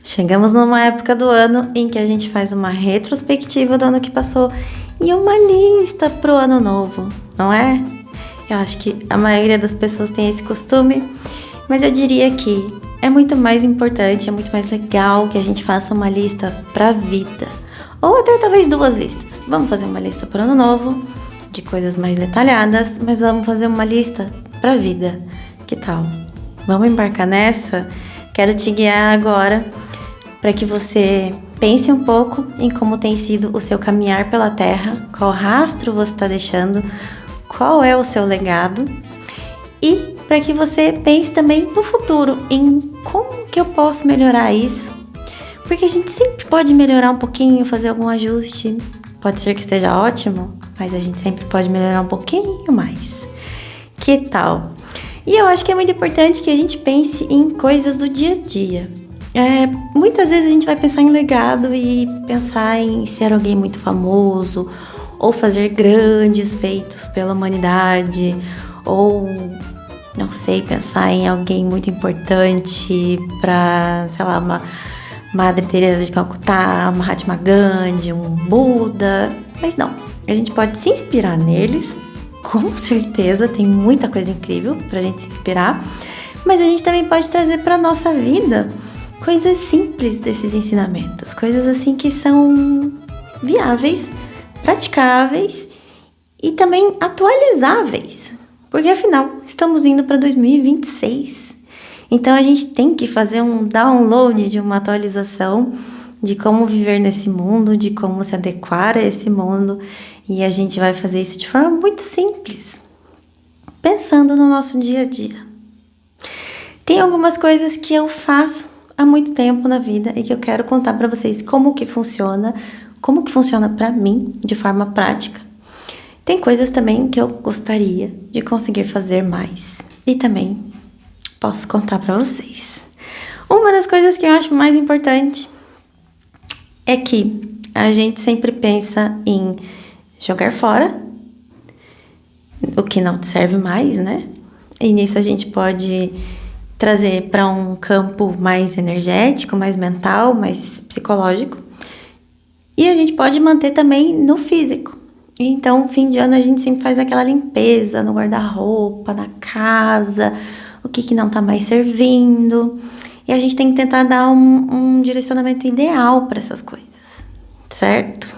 Chegamos numa época do ano em que a gente faz uma retrospectiva do ano que passou e uma lista pro ano novo, não é? Eu acho que a maioria das pessoas tem esse costume, mas eu diria que é muito mais importante, é muito mais legal que a gente faça uma lista pra vida. Ou até talvez duas listas. Vamos fazer uma lista pro ano novo, de coisas mais detalhadas, mas vamos fazer uma lista pra vida. Que tal? Vamos embarcar nessa? Quero te guiar agora para que você pense um pouco em como tem sido o seu caminhar pela Terra, qual rastro você está deixando, qual é o seu legado e para que você pense também no futuro, em como que eu posso melhorar isso, porque a gente sempre pode melhorar um pouquinho, fazer algum ajuste, pode ser que esteja ótimo, mas a gente sempre pode melhorar um pouquinho mais. Que tal? E eu acho que é muito importante que a gente pense em coisas do dia a dia. Muitas vezes a gente vai pensar em legado e pensar em ser alguém muito famoso, ou fazer grandes feitos pela humanidade, ou, não sei, pensar em alguém muito importante para, sei lá, uma Madre Teresa de Calcutá, uma Mahatma Gandhi, um Buda. Mas não, a gente pode se inspirar neles, com certeza, tem muita coisa incrível pra gente se inspirar, mas a gente também pode trazer pra nossa vida coisas simples desses ensinamentos, coisas assim que são viáveis, praticáveis e também atualizáveis, porque afinal estamos indo para 2026, então a gente tem que fazer um download de uma atualização de como viver nesse mundo, de como se adequar a esse mundo, e a gente vai fazer isso de forma muito simples, pensando no nosso dia a dia. Tem algumas coisas que eu faço há muito tempo na vida e que eu quero contar para vocês como que funciona para mim de forma prática. Tem coisas também que eu gostaria de conseguir fazer mais e também posso contar para vocês. Uma das coisas que eu acho mais importante é que a gente sempre pensa em jogar fora o que não serve mais, né? E nisso a gente pode trazer para um campo mais energético, mais mental, mais psicológico. E a gente pode manter também no físico. Então, fim de ano a gente sempre faz aquela limpeza no guarda-roupa, na casa, o que não tá mais servindo. E a gente tem que tentar dar um direcionamento ideal para essas coisas, certo?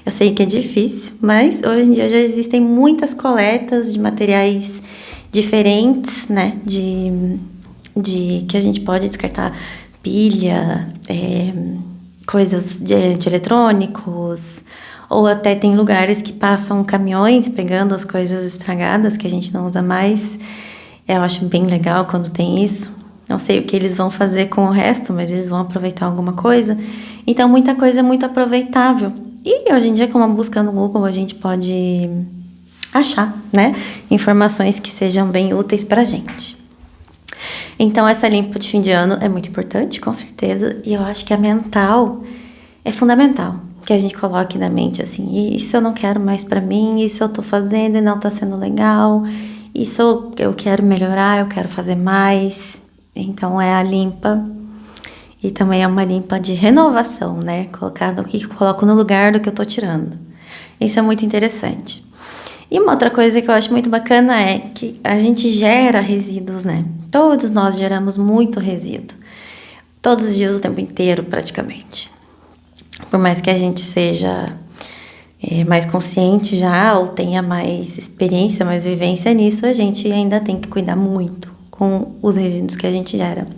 Eu sei que é difícil, mas hoje em dia já existem muitas coletas de materiais diferentes, né? De que a gente pode descartar pilha, coisas de eletrônicos, ou até tem lugares que passam caminhões pegando as coisas estragadas que a gente não usa mais. Eu acho bem legal quando tem isso. Não sei o que eles vão fazer com o resto, mas eles vão aproveitar alguma coisa. Então, muita coisa é muito aproveitável. E hoje em dia, com uma busca no Google, a gente pode achar, né, informações que sejam bem úteis pra gente. Então, essa limpa de fim de ano é muito importante, com certeza. E eu acho que a mental é fundamental. Que a gente coloque na mente assim, isso eu não quero mais pra mim, isso eu tô fazendo e não tá sendo legal, isso eu quero melhorar, eu quero fazer mais. Então é a limpa e também é uma limpa de renovação, né? Colocar o que eu coloco no lugar do que eu tô tirando. Isso é muito interessante. E uma outra coisa que eu acho muito bacana é que a gente gera resíduos, né? Todos nós geramos muito resíduo. Todos os dias, o tempo inteiro, praticamente. Por mais que a gente seja mais consciente já, ou tenha mais experiência, mais vivência nisso, a gente ainda tem que cuidar muito com os resíduos que a gente gera.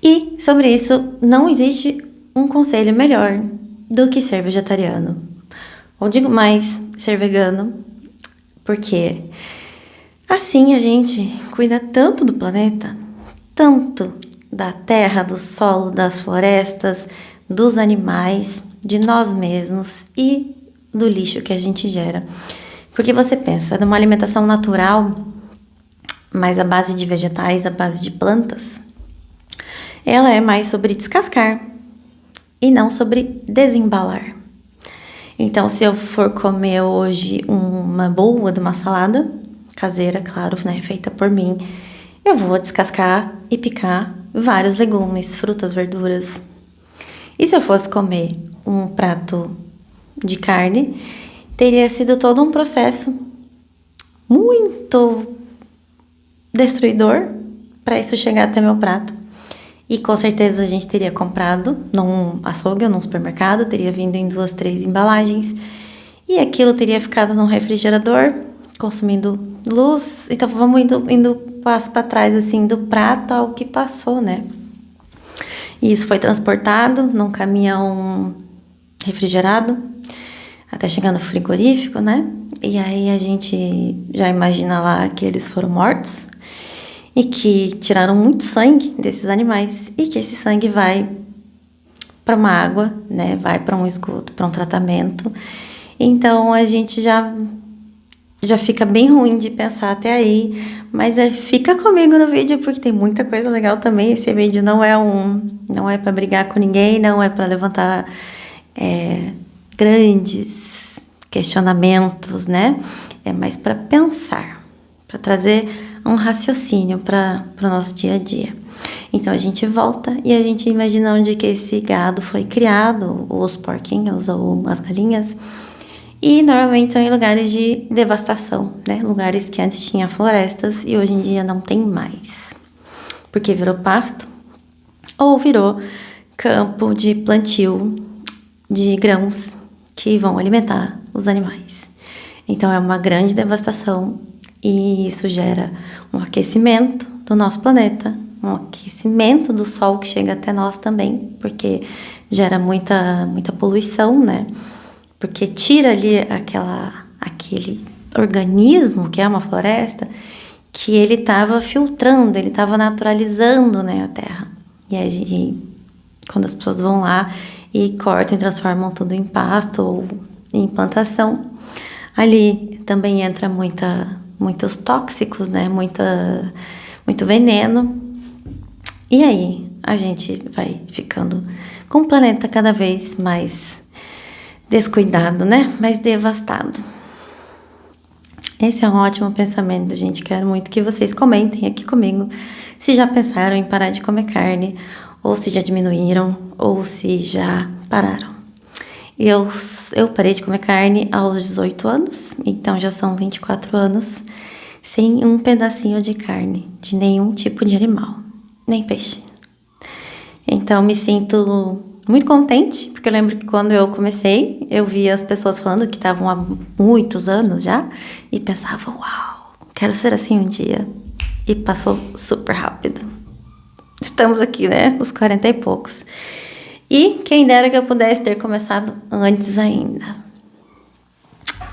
E sobre isso, não existe um conselho melhor do que ser vegetariano. Ou digo mais, ser vegano, porque assim a gente cuida tanto do planeta, tanto da terra, do solo, das florestas, dos animais, de nós mesmos e do lixo que a gente gera. Porque você pensa numa alimentação natural, mas à base de vegetais, à base de plantas, ela é mais sobre descascar e não sobre desembalar. Então, se eu for comer hoje uma boa de uma salada caseira, claro, né, feita por mim, eu vou descascar e picar vários legumes, frutas, verduras. E se eu fosse comer um prato de carne, teria sido todo um processo muito destruidor para isso chegar até meu prato. E com certeza a gente teria comprado num açougue ou num supermercado, teria vindo em 2, 3 embalagens. E aquilo teria ficado num refrigerador, consumindo luz. Então vamos indo passo para trás, assim, do prato ao que passou, né? E isso foi transportado num caminhão refrigerado, até chegar no frigorífico, né? E aí a gente já imagina lá que eles foram mortos e que tiraram muito sangue desses animais e que esse sangue vai para uma água, né? Vai para um esgoto, para um tratamento. Então a gente já fica bem ruim de pensar até aí, mas fica comigo no vídeo porque tem muita coisa legal também. Esse vídeo não é para brigar com ninguém, não é para levantar grandes questionamentos, né? É mais para pensar, para trazer um raciocínio para o nosso dia a dia. Então a gente volta e a gente imagina onde que esse gado foi criado, ou os porquinhos, ou as galinhas. E normalmente são em lugares de devastação, né? Lugares que antes tinha florestas e hoje em dia não tem mais. Porque virou pasto ou virou campo de plantio de grãos que vão alimentar os animais. Então é uma grande devastação e isso gera um aquecimento do nosso planeta, um aquecimento do sol que chega até nós também, porque gera muita poluição, né? Porque tira ali aquele organismo que é uma floresta, que ele estava filtrando, ele estava naturalizando, né, a terra. E aí, quando as pessoas vão lá e cortam e transformam tudo em pasto ou em plantação, ali também entra muitos tóxicos, né, muito veneno. E aí a gente vai ficando com o planeta cada vez mais descuidado, né? Mais devastado. Esse é um ótimo pensamento, gente. Quero muito que vocês comentem aqui comigo se já pensaram em parar de comer carne, ou se já diminuíram, ou se já pararam. Eu parei de comer carne aos 18 anos, então já são 24 anos, sem um pedacinho de carne, de nenhum tipo de animal, nem peixe. Então me sinto muito contente, porque eu lembro que quando eu comecei, eu via as pessoas falando que estavam há muitos anos já, e pensava, uau, quero ser assim um dia. E passou super rápido. Estamos aqui, né, os 40 e poucos. E quem dera que eu pudesse ter começado antes ainda.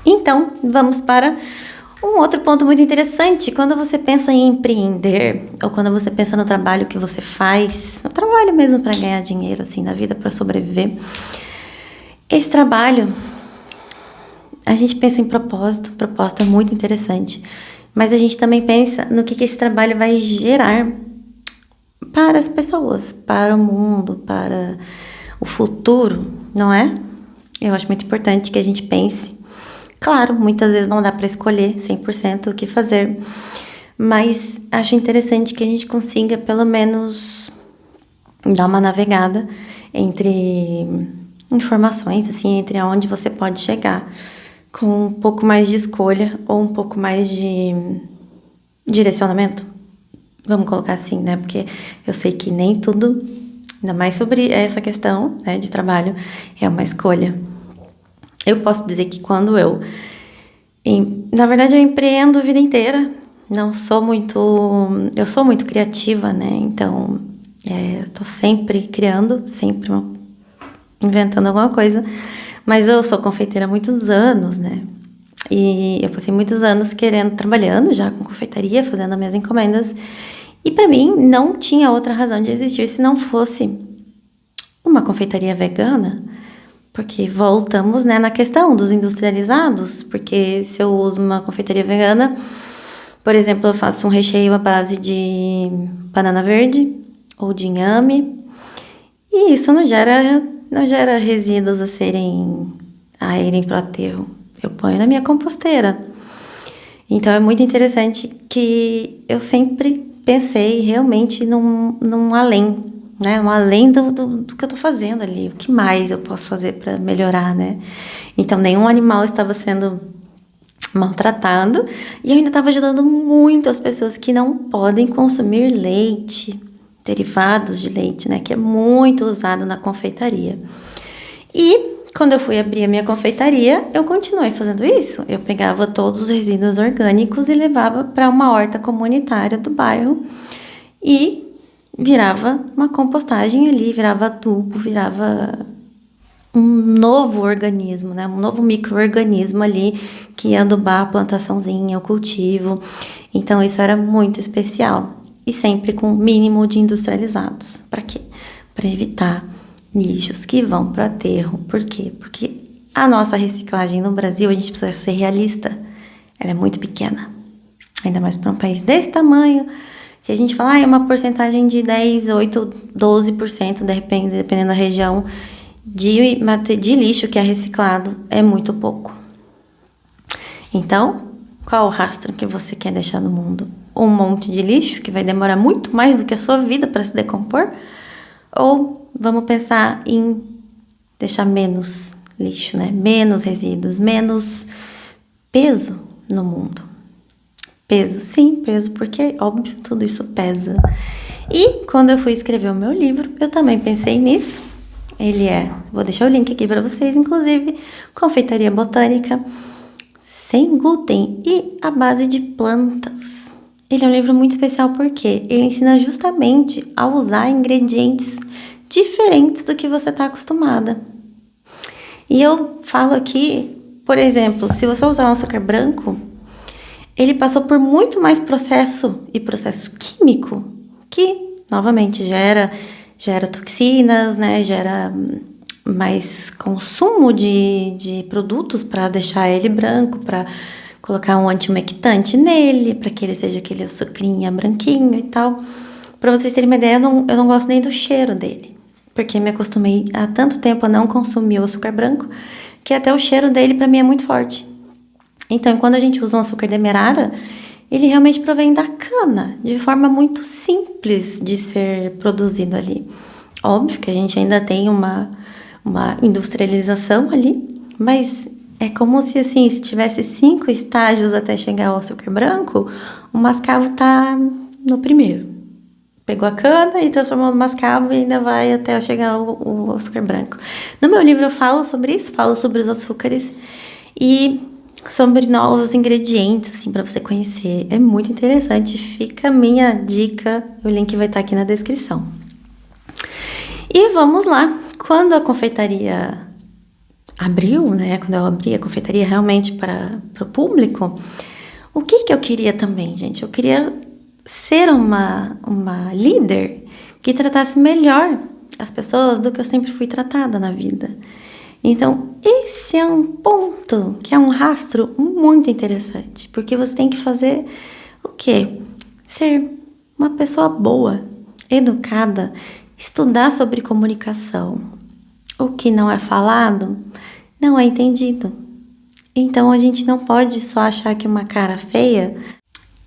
Então, vamos para um outro ponto muito interessante. Quando você pensa em empreender, ou quando você pensa no trabalho que você faz, no trabalho mesmo para ganhar dinheiro, assim, na vida, para sobreviver, esse trabalho, a gente pensa em propósito. Propósito é muito interessante, mas a gente também pensa no que esse trabalho vai gerar para as pessoas, para o mundo, para o futuro, não é? Eu acho muito importante que a gente pense. Claro, muitas vezes não dá para escolher 100% o que fazer, mas acho interessante que a gente consiga pelo menos dar uma navegada entre informações, assim, entre aonde você pode chegar, com um pouco mais de escolha ou um pouco mais de direcionamento. Vamos colocar assim, né? Porque eu sei que nem tudo, ainda mais sobre essa questão, né, de trabalho, é uma escolha. Eu posso dizer que quando na verdade eu empreendo a vida inteira, eu sou muito criativa, né, então tô sempre criando, sempre inventando alguma coisa, mas eu sou confeiteira há muitos anos, né, e eu passei muitos anos trabalhando já com confeitaria, fazendo as minhas encomendas, e para mim não tinha outra razão de existir se não fosse uma confeitaria vegana. Porque voltamos, né, na questão dos industrializados, porque se eu uso uma confeitaria vegana, por exemplo, eu faço um recheio à base de banana verde ou de inhame, e isso não gera resíduos a irem para o aterro. Eu ponho na minha composteira. Então é muito interessante que eu sempre pensei realmente num além, né? Um além do que eu tô fazendo ali. O que mais eu posso fazer para melhorar, né? Então, nenhum animal estava sendo maltratado e eu ainda estava ajudando muito as pessoas que não podem consumir leite, derivados de leite, né? Que é muito usado na confeitaria. E quando eu fui abrir a minha confeitaria, eu continuei fazendo isso. Eu pegava todos os resíduos orgânicos e levava para uma horta comunitária do bairro e virava uma compostagem ali, virava adubo, virava um novo organismo, né? Um novo micro-organismo ali que ia adubar a plantaçãozinha, o cultivo. Então isso era muito especial e sempre com o mínimo de industrializados. Para quê? Para evitar lixos que vão para o aterro. Por quê? Porque a nossa reciclagem no Brasil, a gente precisa ser realista, ela é muito pequena. Ainda mais para um país desse tamanho. Se a gente falar, é uma porcentagem de 10, 8, 12%, dependendo da região, de lixo que é reciclado, é muito pouco. Então, qual o rastro que você quer deixar no mundo? Um monte de lixo que vai demorar muito mais do que a sua vida para se decompor? Ou vamos pensar em deixar menos lixo, né? Menos resíduos, menos peso no mundo. Peso, sim, peso, porque, óbvio, tudo isso pesa. E quando eu fui escrever o meu livro, eu também pensei nisso. Vou deixar o link aqui para vocês, inclusive, Confeitaria Botânica, sem glúten e à base de plantas. Ele é um livro muito especial porque ele ensina justamente a usar ingredientes diferentes do que você está acostumada. E eu falo aqui, por exemplo, se você usar um açúcar branco, ele passou por muito mais processo químico que, novamente, gera toxinas, né? Gera mais consumo de produtos para deixar ele branco, para colocar um antiumectante nele, para que ele seja aquele açucrinha branquinho e tal. Para vocês terem uma ideia, eu não gosto nem do cheiro dele, porque me acostumei há tanto tempo a não consumir o açúcar branco, que até o cheiro dele para mim é muito forte. Então, quando a gente usa um açúcar demerara, ele realmente provém da cana, de forma muito simples de ser produzido ali. Óbvio que a gente ainda tem uma industrialização ali, mas é como se, assim, se tivesse 5 estágios até chegar ao açúcar branco, o mascavo tá no primeiro. Pegou a cana e transformou no mascavo e ainda vai até chegar o açúcar branco. No meu livro eu falo sobre isso, falo sobre os açúcares e sobre novos ingredientes, assim, para você conhecer. É muito interessante, fica a minha dica, o link vai estar aqui na descrição. E vamos lá, quando a confeitaria abriu, né, quando eu abri a confeitaria realmente para o público, o que eu queria também, gente? Eu queria ser uma líder que tratasse melhor as pessoas do que eu sempre fui tratada na vida. Então, esse é um ponto, que é um rastro muito interessante, porque você tem que fazer o quê? Ser uma pessoa boa, educada, estudar sobre comunicação. O que não é falado, não é entendido. Então, a gente não pode só achar que uma cara feia,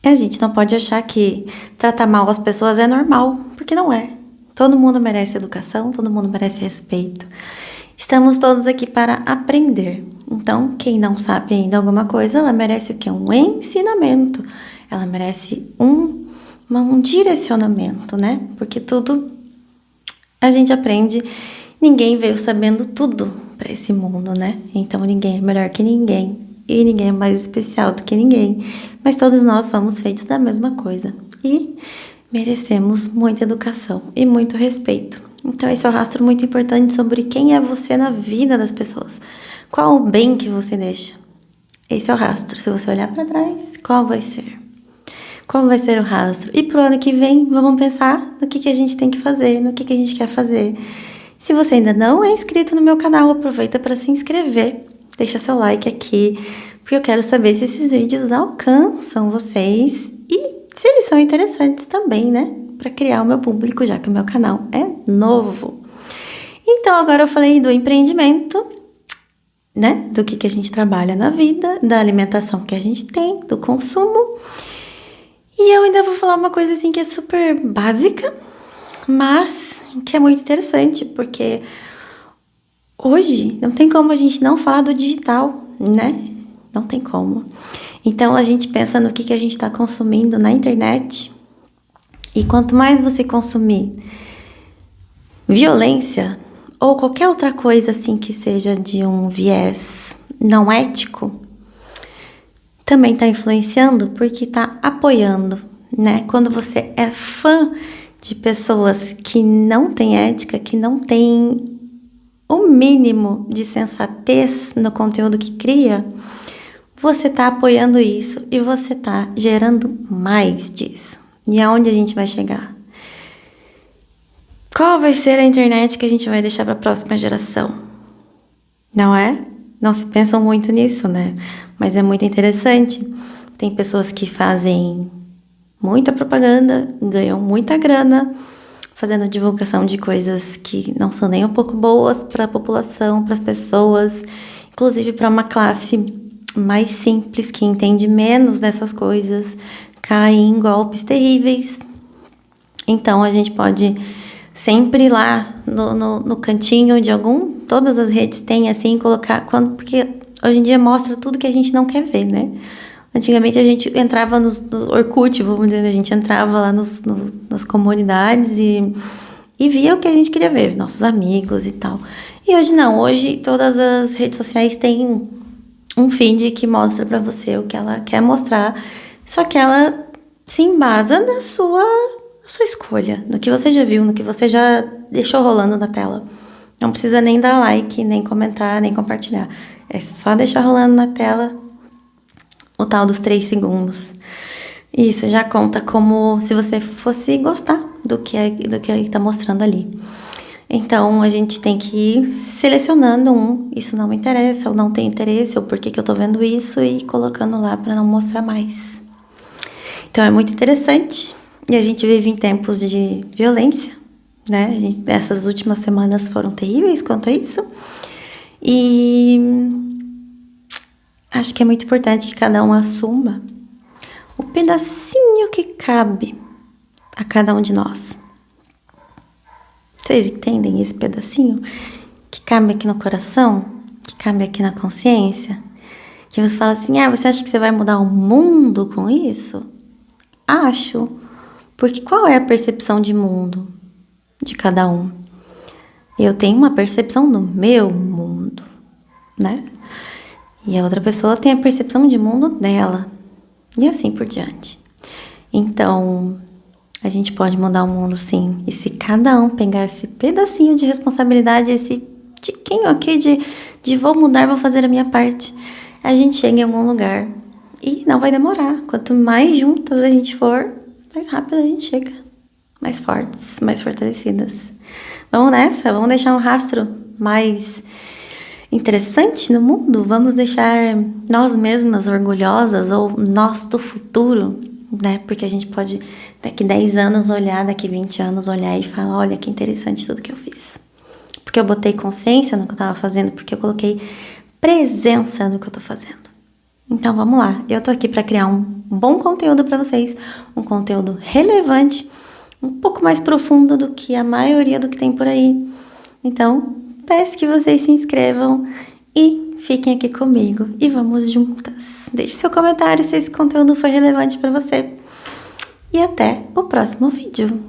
a gente não pode achar que tratar mal as pessoas é normal, porque não é. Todo mundo merece educação, todo mundo merece respeito. Estamos todos aqui para aprender. Então, quem não sabe ainda alguma coisa, ela merece o quê? Um ensinamento. Ela merece um direcionamento, né? Porque tudo a gente aprende. Ninguém veio sabendo tudo para esse mundo, né? Então, ninguém é melhor que ninguém. E ninguém é mais especial do que ninguém. Mas todos nós somos feitos da mesma coisa. E merecemos muita educação e muito respeito. Então, esse é um rastro muito importante sobre quem é você na vida das pessoas. Qual o bem que você deixa? Esse é o rastro. Se você olhar para trás, qual vai ser? Qual vai ser o rastro? E pro ano que vem, vamos pensar no que a gente tem que fazer, no que a gente quer fazer. Se você ainda não é inscrito no meu canal, aproveita para se inscrever. Deixa seu like aqui, porque eu quero saber se esses vídeos alcançam vocês e se eles são interessantes também, né? Para criar o meu público, já que o meu canal é novo. Então, agora eu falei do empreendimento, né? Do que a gente trabalha na vida, da alimentação que a gente tem, do consumo. E eu ainda vou falar uma coisa assim que é super básica, mas que é muito interessante, porque hoje não tem como a gente não falar do digital, né? Não tem como. Então a gente pensa no que a gente está consumindo na internet, e quanto mais você consumir violência ou qualquer outra coisa assim que seja de um viés não ético, também está influenciando porque está apoiando, né? Quando você é fã de pessoas que não têm ética, que não têm o mínimo de sensatez no conteúdo que cria, você está apoiando isso e você está gerando mais disso. E aonde a gente vai chegar? Qual vai ser a internet que a gente vai deixar para a próxima geração? Não é? Não se pensam muito nisso, né? Mas é muito interessante. Tem pessoas que fazem muita propaganda, ganham muita grana, fazendo divulgação de coisas que não são nem um pouco boas para a população, para as pessoas, inclusive para uma classe mais simples, que entende menos dessas coisas, cai em golpes terríveis. Então a gente pode sempre ir lá no cantinho de todas as redes tem assim, colocar, porque hoje em dia mostra tudo que a gente não quer ver, né? Antigamente a gente entrava no Orkut, vamos dizer, a gente entrava lá nas comunidades e via o que a gente queria ver, nossos amigos e tal. E hoje não, hoje todas as redes sociais têm um feed que mostra pra você o que ela quer mostrar, só que ela se embasa na sua escolha, no que você já viu, no que você já deixou rolando na tela. Não precisa nem dar like, nem comentar, nem compartilhar. É só deixar rolando na tela o tal dos 3 segundos. Isso já conta como se você fosse gostar do que ele tá mostrando ali. Então, a gente tem que ir selecionando isso não me interessa, ou não tem interesse, ou por que eu tô vendo isso, e colocando lá para não mostrar mais. Então, é muito interessante. E a gente vive em tempos de violência, né? Essas últimas semanas foram terríveis quanto a isso. E acho que é muito importante que cada um assuma o pedacinho que cabe a cada um de nós. Vocês entendem esse pedacinho? Que cabe aqui no coração, que cabe aqui na consciência. Que você fala assim, você acha que você vai mudar o mundo com isso? Acho. Porque qual é a percepção de mundo de cada um? Eu tenho uma percepção do meu mundo, né? E a outra pessoa tem a percepção de mundo dela. E assim por diante. Então, a gente pode mudar o mundo sim. E se cada um pegar esse pedacinho de responsabilidade, esse tiquinho aqui de vou mudar, vou fazer a minha parte, a gente chega em algum lugar. E não vai demorar. Quanto mais juntas a gente for, mais rápido a gente chega. Mais fortes, mais fortalecidas. Vamos nessa? Vamos deixar um rastro mais interessante no mundo? Vamos deixar nós mesmas orgulhosas, ou nós do futuro, né? Porque a gente pode, daqui 10 anos olhar, daqui 20 anos olhar e falar, olha que interessante tudo que eu fiz. Porque eu botei consciência no que eu tava fazendo, porque eu coloquei presença no que eu tô fazendo. Então vamos lá, eu tô aqui para criar um bom conteúdo para vocês, um conteúdo relevante, um pouco mais profundo do que a maioria do que tem por aí. Então, peço que vocês se inscrevam e fiquem aqui comigo e vamos juntas. Deixe seu comentário se esse conteúdo foi relevante para você. E até o próximo vídeo.